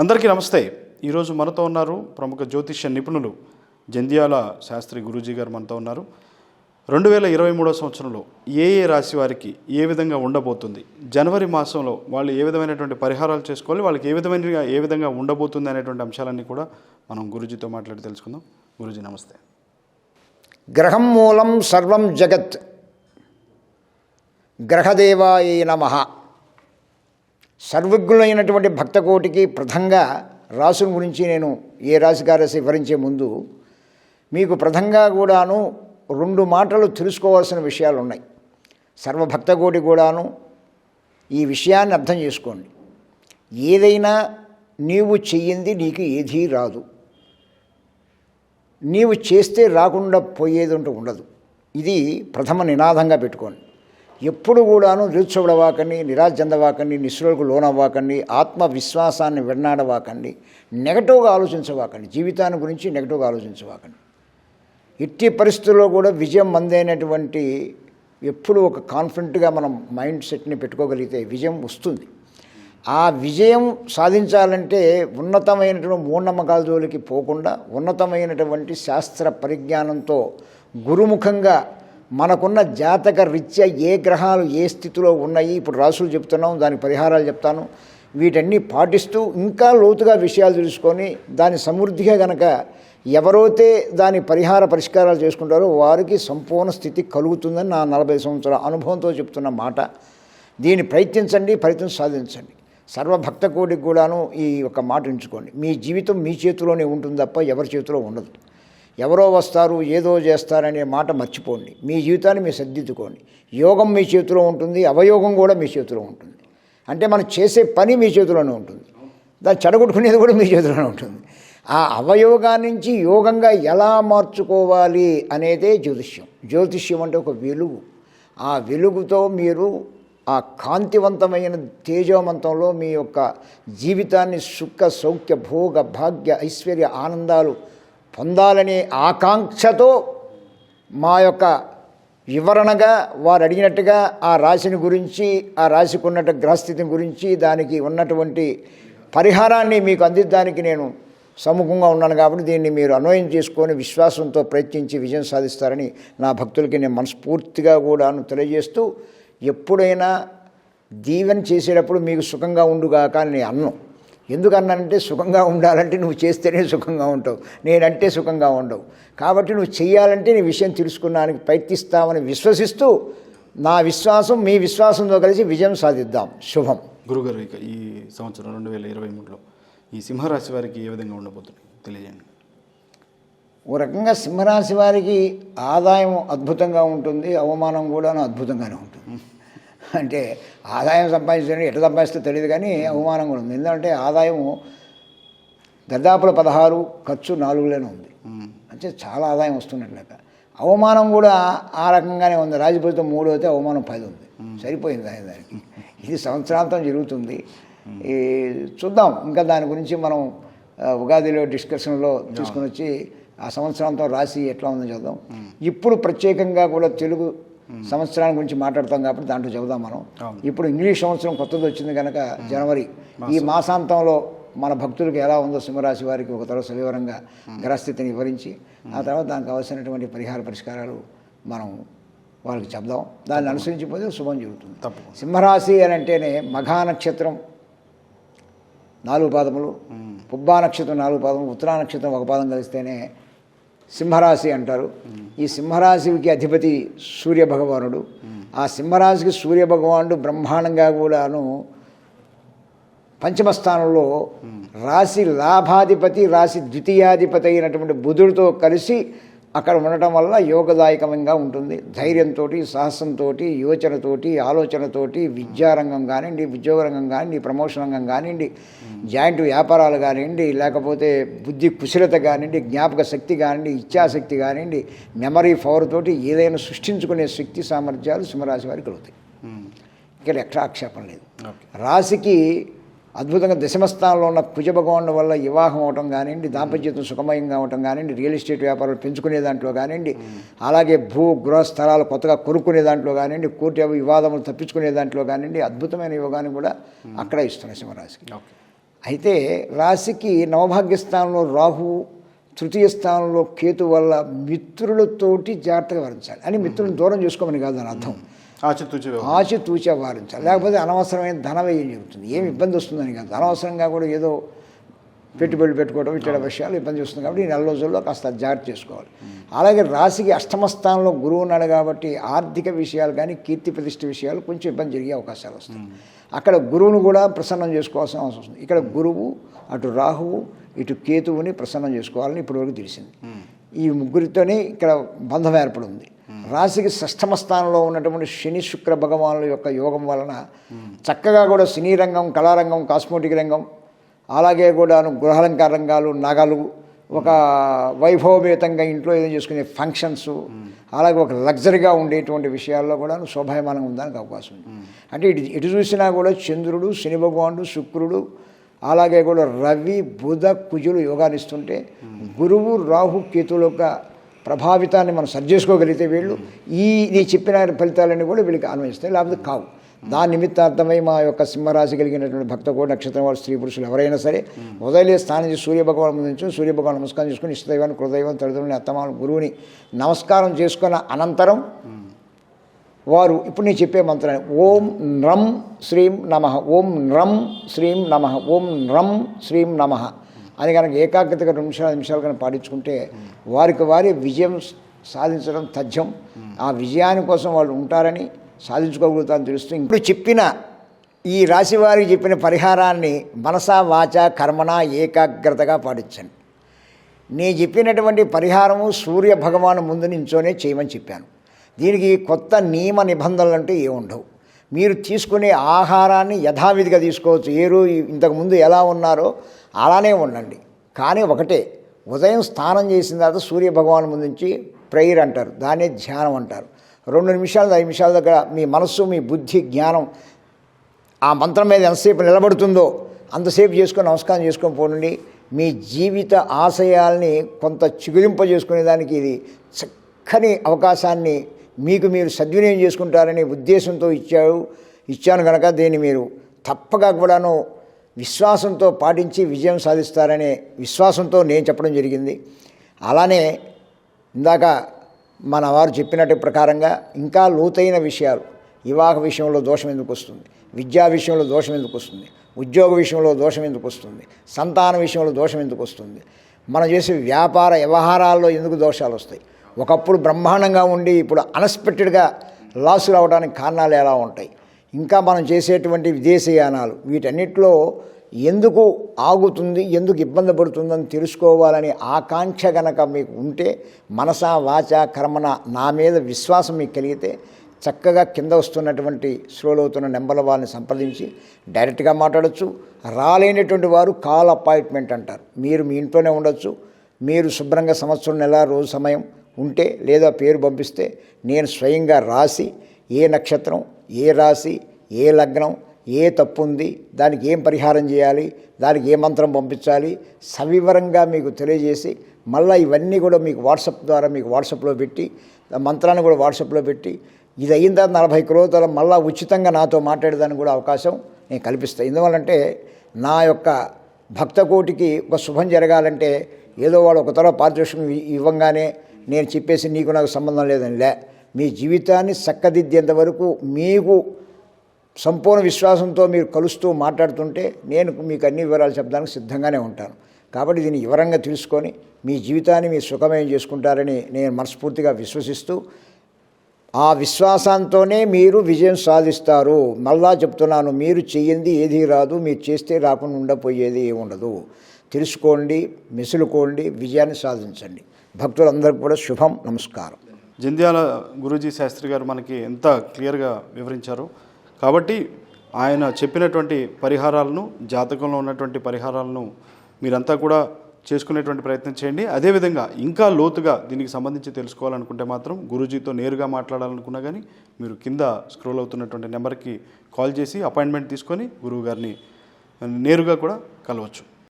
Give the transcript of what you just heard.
అందరికీ నమస్తే. ఈరోజు మనతో ఉన్నారు ప్రముఖ జ్యోతిష్య నిపుణులు జంధ్యాల శాస్త్రి గురూజీ గారు మనతో ఉన్నారు. 2023 సంవత్సరంలో ఏ రాశి వారికి ఏ విధంగా ఉండబోతుంది, జనవరి మాసంలో వాళ్ళు ఏ విధమైనటువంటి పరిహారాలు చేసుకోవాలి, వాళ్ళకి ఏ విధంగా ఉండబోతుంది అనేటువంటి అంశాలన్నీ కూడా మనం గురూజీతో మాట్లాడి తెలుసుకుందాం. గురూజీ నమస్తే. గ్రహం మూలం సర్వం జగత్, గ్రహదేవాయ నమః. సర్వజ్ఞులైనటువంటి భక్తకోటికి ప్రథంగా రాసుల గురించి నేను ఏ రాశికారసి వివరించే ముందు మీకు ప్రథంగా కూడాను 2 మాటలు తెలుసుకోవాల్సిన విషయాలు ఉన్నాయి. సర్వభక్తకోటి కూడాను ఈ విషయాన్ని అర్థం చేసుకోండి. ఏదైనా నీవు చెయ్యింది నీకు ఏదీ రాదు, నీవు చేస్తే రాకుండా పోయేది అంటూ ఉండదు. ఇది ప్రథమ నినాదంగా పెట్టుకోండి. ఎప్పుడు కూడాను నిరుత్సవుడవాకండి, నిరాశ చెందవాకండి, నిస్సులకు లోనవ్వాకండి, ఆత్మవిశ్వాసాన్ని వెన్నాడవాకండి, నెగటివ్గా ఆలోచించవాకండి, జీవితాన్ని గురించి నెగటివ్గా ఆలోచించవాకండి. ఎట్టి పరిస్థితుల్లో కూడా విజయం మందైనటువంటి ఎప్పుడు ఒక కాన్ఫిడెంట్గా మనం మైండ్ సెట్ని పెట్టుకోగలిగితే విజయం వస్తుంది. ఆ విజయం సాధించాలంటే ఉన్నతమైనటువంటి మూఢనమ్మకాల జోలికి పోకుండా ఉన్నతమైనటువంటి శాస్త్ర పరిజ్ఞానంతో గురుముఖంగా మనకున్న జాతక రీత్యా ఏ గ్రహాలు ఏ స్థితిలో ఉన్నాయి, ఇప్పుడు రాసులు చెప్తున్నాం, దాని పరిహారాలు చెప్తాను, వీటన్నీ పాటిస్తూ ఇంకా లోతుగా విషయాలు తెలుసుకొని దాని సమృద్ధిగా గనక ఎవరైతే దాని పరిష్కారాలు చేసుకుంటారో వారికి సంపూర్ణ స్థితి కలుగుతుందని నా 40 సంవత్సరాల అనుభవంతో చెప్తున్న మాట. దీన్ని ప్రయత్నం సాధించండి. సర్వభక్త కోటికి కూడాను ఈ ఒక మాట ఉంచుకోండి. మీ జీవితం మీ చేతిలోనే ఉంటుంది తప్ప ఎవరి చేతిలో ఉండదు. ఎవరో వస్తారు ఏదో చేస్తారనే మాట మర్చిపోండి. మీ జీవితాన్ని మీరు సర్దిద్దుకోండి. యోగం మీ చేతిలో ఉంటుంది, అవయోగం కూడా మీ చేతిలో ఉంటుంది. అంటే మనం చేసే పని మీ చేతిలోనే ఉంటుంది, దాన్ని చెడగొట్టుకునేది కూడా మీ చేతిలోనే ఉంటుంది. ఆ అవయోగాన్ని నుంచి యోగంగా ఎలా మార్చుకోవాలి అనేదే జ్యోతిష్యం. జ్యోతిష్యం అంటే ఒక వెలుగు. ఆ వెలుగుతో మీరు ఆ కాంతివంతమైన తేజోవంతంలో మీ యొక్క జీవితాన్ని సుఖ సౌఖ్య భోగ భాగ్య ఐశ్వర్య ఆనందాలు పొందాలనే ఆకాంక్షతో మా యొక్క వివరణగా వారు అడిగినట్టుగా ఆ రాశిని గురించి, ఆ రాశికి ఉన్నట్టు గ్రహస్థితిని గురించి, దానికి ఉన్నటువంటి పరిహారాన్ని మీకు అందించడానికి నేను సముఖంగా ఉన్నాను. కాబట్టి దీన్ని మీరు అన్వయం చేసుకొని విశ్వాసంతో ప్రయత్నించి విజయం సాధిస్తారని నా భక్తులకి నేను మనస్ఫూర్తిగా కూడా తెలియజేస్తూ, ఎప్పుడైనా దీవెన చేసేటప్పుడు మీకు సుఖంగా ఉండుగాక అని నేను అన్నం. ఎందుకన్నానంటే సుఖంగా ఉండాలంటే నువ్వు చేస్తేనే సుఖంగా ఉంటావు, నేనంటే సుఖంగా ఉండవు. కాబట్టి నువ్వు చేయాలంటే నీ విషయం తెలుసుకున్నానికి ప్రయత్నిస్తామని విశ్వసిస్తూ, నా విశ్వాసం మీ విశ్వాసంతో కలిసి విజయం సాధిద్దాం. శుభం. గురుగారు, ఇక ఈ సంవత్సరం 2023లో ఈ సింహరాశి వారికి ఏ విధంగా ఉండబోతుంది తెలియజేయండి. ఓ రకంగా సింహరాశి వారికి ఆదాయం అద్భుతంగా ఉంటుంది, అవమానం కూడా అద్భుతంగానే ఉంటుంది. అంటే ఆదాయం సంపాదించడం ఎట్లా సంపాదిస్తే తెలియదు, కానీ అవమానం కూడా ఉంది. ఎందుకంటే ఆదాయము దర్దాపుల 16, ఖర్చు 4లోనే ఉంది. అంటే చాలా ఆదాయం వస్తున్నట్లేక. అవమానం కూడా ఆ రకంగానే ఉంది. రాజపూరితం 3 అయితే అవమానం 10 ఉంది. సరిపోయింది దానికి. ఇది సంవత్సరాంతం జరుగుతుంది. ఈ చూద్దాం, ఇంకా దాని గురించి మనం ఉగాదిలో డిస్కషన్లో తీసుకుని వచ్చి ఆ సంవత్సరాంతం రాశి ఎట్లా ఉందో చూద్దాం. ఇప్పుడు ప్రత్యేకంగా కూడా తెలుగు సంవత్సరాల గురించి మాట్లాడతాం కాబట్టి దాంట్లో చెబుదాం మనం. ఇప్పుడు ఇంగ్లీష్ సంవత్సరం కొత్తది వచ్చింది కనుక జనవరి, ఈ మాసాంతంలో మన భక్తులకు ఎలా ఉందో సింహరాశి వారికి ఒక తర్వాత సవివరంగా గ్రహస్థితిని వివరించి ఆ తర్వాత దానికి అవసరమైనటువంటి పరిష్కారాలు మనం వాళ్ళకి చెప్దాం. దాన్ని అనుసరించిపోతే శుభం జరుగుతుంది. సింహరాశి అని అంటేనే మఘా నక్షత్రం 4 పాదములు, పుబ్బా నక్షత్రం 4 పాదములు, ఉత్తరా నక్షత్రం 1 పాదం కలిస్తేనే సింహరాశి అంటారు. ఈ సింహరాశికి అధిపతి సూర్యభగవానుడు. ఆ సింహరాశికి సూర్యభగవానుడు బ్రహ్మాండంగా కూడాను పంచమ స్థానంలో రాశి లాభాధిపతి, రాశి ద్వితీయాధిపతి అయినటువంటి బుధుడితో కలిసి అక్కడ ఉండటం వల్ల యోగదాయకంగా ఉంటుంది. ధైర్యంతో, సాహసంతో, యోచనతోటి, ఆలోచనతోటి విద్యారంగం కానివ్వండి, ఉద్యోగ రంగం కానివ్వండి, ప్రమోషన్ రంగం కానివ్వండి, జాయింట్ వ్యాపారాలు కానివ్వండి, లేకపోతే బుద్ధి కుశలత కానివ్వండి, జ్ఞాపక శక్తి కానివ్వండి, ఇచ్ఛాశక్తి కానివ్వండి, మెమరీ పవర్ తోటి ఏదైనా సృష్టించుకునే శక్తి సామర్థ్యాలు సింహరాశి వారికి కలుగుతాయి. ఇక్కడ ఎక్కడ ఆక్షేపం లేదు. రాశికి అద్భుతంగా దశమస్థానంలో ఉన్న కుజభగవానుడి వల్ల వివాహం అవటం కానివ్వండి, దాంపత్యం సుఖమయంగా అవటం కానివ్వండి, రియల్ ఎస్టేట్ వ్యాపారాలు పెంచుకునే దాంట్లో కానివ్వండి, అలాగే భూ గృహ స్థలాలు కొత్తగా కొనుక్కునే దాంట్లో కానివ్వండి, కోర్టు వివాదములు తప్పించుకునే దాంట్లో కానివ్వండి, అద్భుతమైన యోగాన్ని కూడా అక్కడ ఇస్తున్నాయి సింహరాశికి. అయితే రాశికి నవభాగ్య స్థానంలో రాహు, తృతీయ స్థానంలో కేతు వల్ల మిత్రులతోటి జాగ్రత్తగా వరించాలి. అని మిత్రులను దూరం చేసుకోమని కాదు అని అర్థం. ఆచితూచి వ్యవహరించాలి. లేకపోతే అనవసరమైన ధన వ్యయం జరుగుతుంది. ఏమి ఇబ్బంది వస్తుందని కాదు, అనవసరంగా కూడా ఏదో పెట్టుబడులు పెట్టుకోవడం ఇట్లా విషయాలు ఇబ్బంది వస్తుంది. కాబట్టి ఈ నెల రోజుల్లో కాస్త జాగ్రత్త చేసుకోవాలి. అలాగే రాశికి అష్టమ స్థానంలో గురువు ఉన్నాడు కాబట్టి ఆర్థిక విషయాలు కానీ కీర్తి ప్రతిష్ఠ విషయాలు కొంచెం ఇబ్బంది జరిగే అవకాశాలు వస్తాయి. అక్కడ గురువును కూడా ప్రసన్నం చేసుకోవాల్సిన అవసరం వస్తుంది. ఇక్కడ గురువు, అటు రాహువు, ఇటు కేతువుని ప్రసన్నం చేసుకోవాలని ఇప్పటివరకు తెలిసింది. ఈ ముగ్గురితోనే ఇక్కడ బంధం ఏర్పడింది. రాశికి షష్ఠమ స్థానంలో ఉన్నటువంటి శని శుక్ర భగవానుల యొక్క యోగం వలన చక్కగా కూడా సినీ రంగం, కళారంగం, కాస్మోటిక్ రంగం, అలాగే కూడా గృహాలంకార రంగాలు, నగలు, ఒక వైభవపేతంగా ఇంట్లో ఏదో చేసుకునే ఫంక్షన్స్, అలాగే ఒక లగ్జరీగా ఉండేటువంటి విషయాల్లో కూడా శోభాయమానంగా ఉండడానికి అవకాశం ఉంది. అంటే ఇటు చూసినా కూడా చంద్రుడు, శని భగవానుడు, శుక్రుడు, అలాగే కూడా రవి, బుధ, కుజులు యోగానిస్తుంటే గురువు, రాహు, కేతువుల యొక్క ప్రభావితాన్ని మనం సరి చేసుకోగలిగితే వీళ్ళు ఈ చెప్పిన ఫలితాలన్నీ కూడా వీళ్ళకి అన్వయిస్తాయి, లేకపోతే కావు. దాని నిమిత్తార్థమై మా యొక్క సింహరాశి కలిగినటువంటి భక్తకోటి నక్షత్రం వారు స్త్రీ పురుషులు ఎవరైనా సరే ఉదయలే స్నానం చేసి సూర్యభగవాన్ ముందు సూర్యభగవాన్ నమస్కారం చేసుకుని ఇష్టదైవాన్ని, కృతదైవం, తల్లిదండ్రులని, అత్తమాలను, గురువుని నమస్కారం చేసుకున్న అనంతరం వారు ఇప్పుడు నేను చెప్పే మంత్రాన్ని ఓం నం శ్రీం నమః, ఓం నం శ్రీం నమః, ఓం నం శ్రీం నమః అని కనుక ఏకాగ్రతగా 2 నిమిషాలు కనుక పాటించుకుంటే వారికి వారి విజయం సాధించడం తథ్యం. ఆ విజయాని కోసం వాళ్ళు ఉంటారని, సాధించుకోగలుగుతారని తెలుస్తూ ఇప్పుడు చెప్పిన ఈ రాశి వారికి చెప్పిన పరిహారాన్ని మనసా, వాచ, కర్మణ ఏకాగ్రతగా పాటించండి. నేను చెప్పినటువంటి పరిహారము సూర్య భగవాను ముందు నించోనే చేయమని చెప్పాను. దీనికి కొత్త నియమ నిబంధనలు అంటే ఏముండవు. మీరు తీసుకునే ఆహారాన్ని యథావిధిగా తీసుకోవచ్చు. ఇంతకుముందు ఎలా ఉన్నారో అలానే ఉండండి. కానీ ఒకటే, ఉదయం స్నానం చేసిన తర్వాత సూర్య భగవాన్ ముందు నుంచి ప్రేయర్ అంటారు, దాన్నే ధ్యానం అంటారు. 2 నిమిషాలు 5 నిమిషాల దగ్గర మీ మనస్సు, మీ బుద్ధి, జ్ఞానం ఆ మంత్రం మీద ఎంతసేపు నిలబడుతుందో అంతసేపు చేసుకొని నమస్కారం చేసుకొని పోండి. మీ జీవిత ఆశయాల్ని కొంత చిగురింపజేసుకునే దానికి ఇది చక్కని అవకాశాన్ని మీకు మీరు సద్వినియోగం చేసుకుంటారనే ఉద్దేశంతో ఇచ్చాను కనుక దీన్ని మీరు తప్పగా కూడాను విశ్వాసంతో పాటించి విజయం సాధిస్తారనే విశ్వాసంతో నేను చెప్పడం జరిగింది. అలానే ఇందాక మన వారు చెప్పినట్టు ప్రకారంగా ఇంకా లోతైన విషయాలు, వివాహ విషయంలో దోషం ఎందుకు వస్తుంది, విద్యా విషయంలో దోషం ఎందుకు వస్తుంది, ఉద్యోగ విషయంలో దోషం ఎందుకు వస్తుంది, సంతాన విషయంలో దోషం ఎందుకు వస్తుంది, మనం చేసే వ్యాపార వ్యవహారాల్లో ఎందుకు దోషాలు వస్తాయి, ఒకప్పుడు బ్రహ్మాండంగా ఉండి ఇప్పుడు అన్ఎక్స్పెక్టెడ్గా లాస్ రావడానికి కారణాలు ఎలా ఉంటాయి, ఇంకా మనం చేసేటువంటి విదేశీయానాలు వీటన్నిటిలో ఎందుకు ఆగుతుంది, ఎందుకు ఇబ్బంది పడుతుందని తెలుసుకోవాలని ఆకాంక్ష గనక మీకు ఉంటే మనసా, వాచ, కర్మన నా మీద విశ్వాసం మీకు కలిగితే చక్కగా కింద వస్తున్నటువంటి స్క్రోల్ అవుతున్న నెంబర్ల వాళ్ళని సంప్రదించి డైరెక్ట్గా మాట్లాడచ్చు. రాలేనటువంటి వారు కాల్ అపాయింట్మెంట్ అంటారు. మీరు మీ ఇంట్లోనే ఉండొచ్చు. మీరు శుభ్రంగా సంవత్సరం, నెల, రోజు సమయం ఉంటే లేదా పేరు పంపిస్తే నేను స్వయంగా రాసి ఏ నక్షత్రం, ఏ రాశి, ఏ లగ్నం, ఏ తప్పు ఉంది, దానికి ఏం పరిహారం చేయాలి, దానికి ఏ మంత్రం పంపించాలి సవివరంగా మీకు తెలియజేసి మళ్ళీ ఇవన్నీ కూడా మీకు వాట్సాప్ ద్వారా మీకు వాట్సాప్లో పెట్టి మంత్రాన్ని కూడా వాట్సాప్లో పెట్టి ఇది అయిన తర్వాత 40 కిలోమీటర్ల మళ్ళీ ఉచితంగా నాతో మాట్లాడేదానికి కూడా అవకాశం నేను కల్పిస్తాను. ఎందువల్లంటే నా యొక్క భక్తకోటికి ఒక శుభం జరగాలంటే ఏదో వాడు ఒక తర పారితోషికం ఇవ్వంగానే నేను చెప్పేసి నీకు నాకు సంబంధం లేదని మీ జీవితాన్ని చక్కదిద్దేంత వరకు మీకు సంపూర్ణ విశ్వాసంతో మీరు కలుస్తూ మాట్లాడుతుంటే నేను మీకు అన్ని వివరాలు చెప్పడానికి సిద్ధంగానే ఉంటాను. కాబట్టి దీన్ని వివరంగా తెలుసుకొని మీ జీవితాన్ని మీరు సుఖమయం చేసుకుంటారని నేను మనస్ఫూర్తిగా విశ్వసిస్తూ ఆ విశ్వాసంతోనే మీరు విజయం సాధిస్తారు. మళ్ళా చెప్తున్నాను, మీరు చెయ్యింది ఏది రాదు, మీరు చేస్తే రాకుండా ఉండపోయేది ఏముండదు. తెలుసుకోండి, మెసులుకోండి, విజయాన్ని సాధించండి. భక్తులందరికీ కూడా శుభం. నమస్కారం. జంధ్యాల గురూజీ శాస్త్రి గారు మనకి ఎంత క్లియర్గా వివరించారు. కాబట్టి ఆయన చెప్పినటువంటి పరిహారాలను, జాతకంలో ఉన్నటువంటి పరిహారాలను మీరంతా కూడా చేసుకునేటువంటి ప్రయత్నం చేయండి. అదేవిధంగా ఇంకా లోతుగా దీనికి సంబంధించి తెలుసుకోవాలనుకుంటే మాత్రం గురూజీతో నేరుగా మాట్లాడాలనుకున్నా కానీ మీరు కింద స్క్రోల్ అవుతున్నటువంటి నెంబర్కి కాల్ చేసి అపాయింట్మెంట్ తీసుకొని గురువు గారిని నేరుగా కూడా కలవచ్చు.